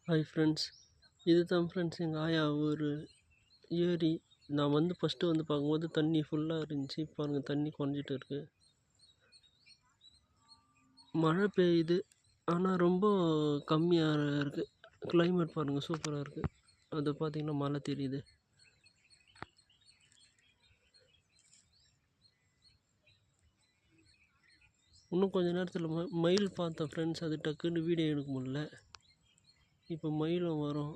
Hi friends, இதுதான் friends எங்கள் ஆயா ஒரு ஏரி. நான் ஃபஸ்ட்டு பார்க்கும்போது தண்ணி ஃபுல்லாக இருந்துச்சு. பாருங்கள், தண்ணி குறைஞ்சிட்டு இருக்குது. மழை பெய்யுது, ஆனால் ரொம்ப கம்மியாக இருக்குது. கிளைமேட் பாருங்கள், சூப்பராக இருக்குது. அது பார்த்திங்கன்னா மழை தெரியுது. இன்னும் கொஞ்ச நேரத்தில் மயில் பார்த்தேன் ஃப்ரெண்ட்ஸ். அது டக்குன்னு வீடியோ எடுக்க முடியல. இப்போ மயிலும் வரும்.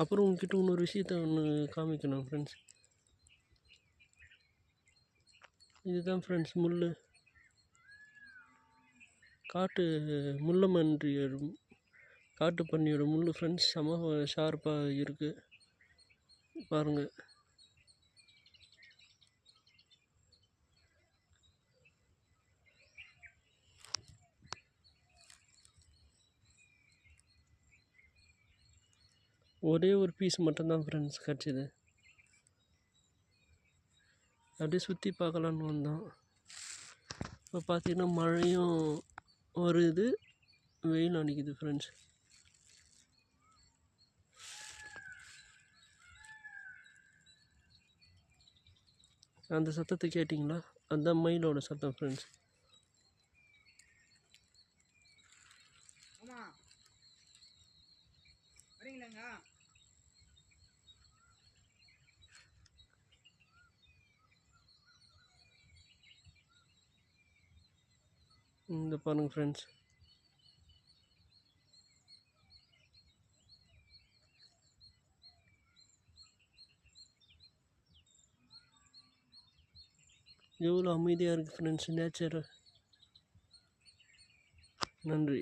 அப்புறம் உங்ககிட்ட இன்னொரு விஷயத்த ஒன்று காமிக்கணும் ஃப்ரெண்ட்ஸ். இதுதான் ஃப்ரெண்ட்ஸ் முள். முள்ளமன்றியோட காட்டு பன்னியோட முள் ஃப்ரெண்ட்ஸ். செம ஷார்ப்பாக இருக்குது பாருங்கள். ஒரே ஒரு பீஸ் மட்டும்தான் ஃப்ரெண்ட்ஸ் கிடச்சிது. அப்படியே சுற்றி பார்க்கலான்னு வந்தோம். இப்போ பார்த்தீங்கன்னா மழையும் வருது, வெயில் அடிக்குது ஃப்ரெண்ட்ஸ். அந்த சத்தத்தை கேட்டிங்களா? அதுதான் மயிலோட சத்தம் ஃப்ரெண்ட்ஸ். இந்த பாருங்கள் ஃப்ரெண்ட்ஸ். எவ்வளோ அமைதியாக இருக்குது ஃப்ரெண்ட்ஸ் நேச்சர். நன்றி.